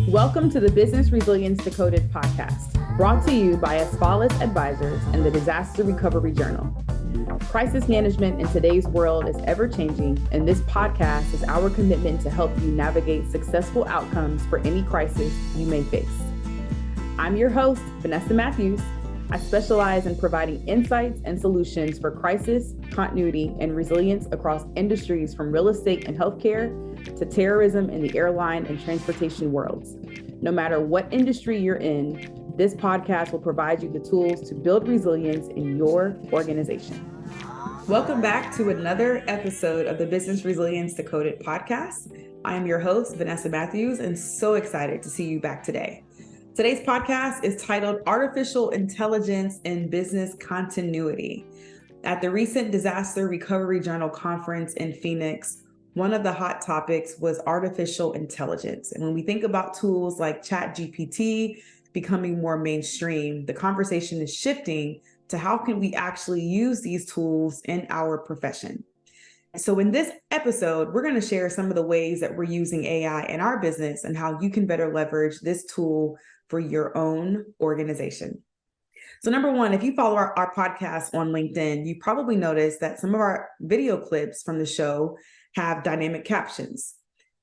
Welcome to the Business Resilience Decoded podcast, brought to you by Asfalis Advisors and the Disaster Recovery Journal. Crisis management in today's world is ever-changing, and this podcast is our commitment to help you navigate successful outcomes for any crisis you may face. I'm your host, Vanessa Matthews. I specialize in providing insights and solutions for crisis, continuity, and resilience across industries from real estate and healthcare to terrorism in the airline and transportation worlds. No matter what industry you're in, this podcast will provide you the tools to build resilience in your organization. Welcome back to another episode of the Business Resilience Decoded podcast. I am your host, Vanessa Matthews, and so excited to see you back today. Today's podcast is titled Artificial Intelligence in Business Continuity. At the recent Disaster Recovery Journal conference in Phoenix, one of the hot topics was artificial intelligence. And when we think about tools like ChatGPT becoming more mainstream, the conversation is shifting to how can we actually use these tools in our profession. So in this episode, we're going to share some of the ways that we're using AI in our business and how you can better leverage this tool for your own organization. So number one, if you follow our podcast on LinkedIn, you probably noticed that some of our video clips from the show have dynamic captions.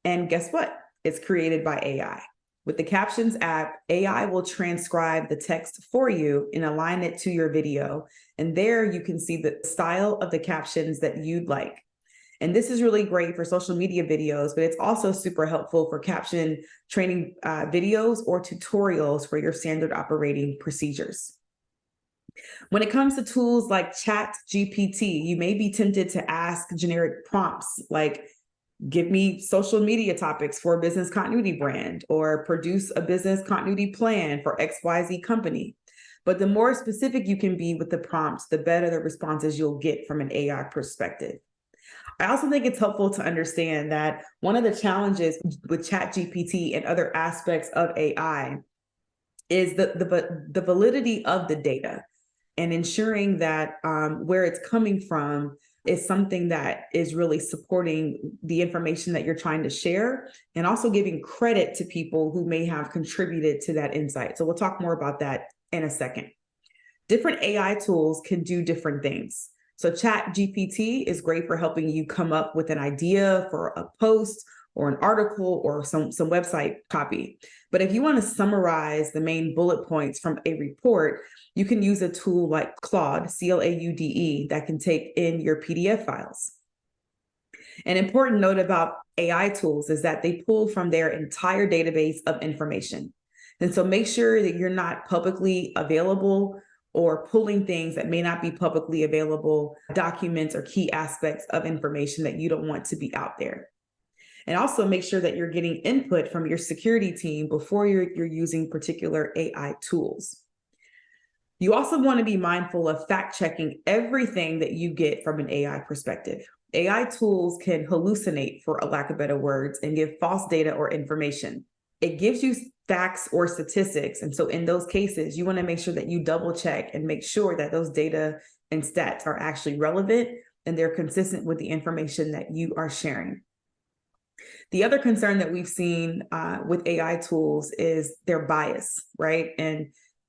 And guess what? It's created by AI. With the Captions app, AI will transcribe the text for you and align it to your video. And there you can see the style of the captions that you'd like. And this is really great for social media videos, but it's also super helpful for caption training videos or tutorials for your standard operating procedures. When it comes to tools like ChatGPT, you may be tempted to ask generic prompts like, give me social media topics for a business continuity brand, or produce a business continuity plan for XYZ company. But the more specific you can be with the prompts, the better the responses you'll get from an AI perspective. I also think it's helpful to understand that one of the challenges with ChatGPT and other aspects of AI is the validity of the data and ensuring that where it's coming from is something that is really supporting the information that you're trying to share, and also giving credit to people who may have contributed to that insight. So we'll talk more about that in a second. Different AI tools can do different things. So ChatGPT is great for helping you come up with an idea for a post or an article or some website copy. But if you want to summarize the main bullet points from a report, you can use a tool like Claude, C-L-A-U-D-E, that can take in your PDF files. An important note about AI tools is that they pull from their entire database of information. And so make sure that you're not publicly available or pulling things that may not be publicly available, documents or key aspects of information that you don't want to be out there. And also make sure that you're getting input from your security team before you're using particular AI tools. You also want to be mindful of fact-checking everything that you get from an AI perspective. AI tools can hallucinate, for a lack of better words, and give false data or information. It gives you facts or statistics. And so in those cases, you want to make sure that you double check and make sure that those data and stats are actually relevant and they're consistent with the information that you are sharing. The other concern that we've seen with AI tools is their bias, right? And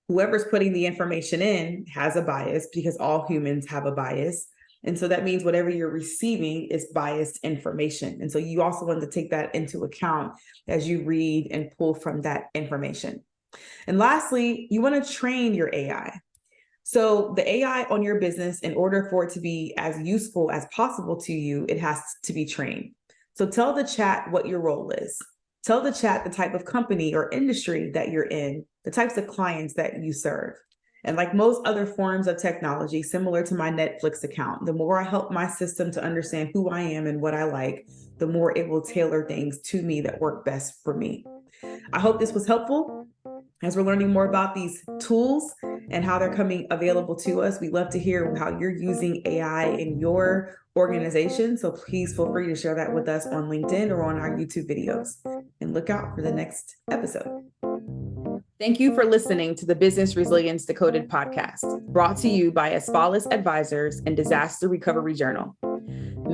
whoever's putting the information in has a bias, because all humans have a bias. And so that means whatever you're receiving is biased information. And so you also want to take that into account as you read and pull from that information. And lastly, you want to train your AI. So the AI on your business, in order for it to be as useful as possible to you, it has to be trained. So tell the chat what your role is. Tell the chat the type of company or industry that you're in, the types of clients that you serve. And like most other forms of technology, similar to my Netflix account, the more I help my system to understand who I am and what I like, the more it will tailor things to me that work best for me. I hope this was helpful. As we're learning more about these tools and how they're coming available to us, we'd love to hear how you're using AI in your organization. So please feel free to share that with us on LinkedIn or on our YouTube videos. And look out for the next episode. Thank you for listening to the Business Resilience Decoded podcast, brought to you by Asfalis Advisors and Disaster Recovery Journal.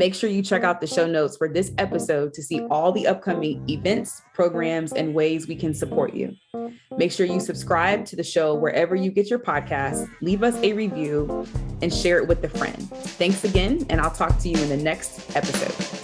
Make sure you check out the show notes for this episode to see all the upcoming events, programs, and ways we can support you. Make sure you subscribe to the show wherever you get your podcasts, leave us a review, and share it with a friend. Thanks again, and I'll talk to you in the next episode.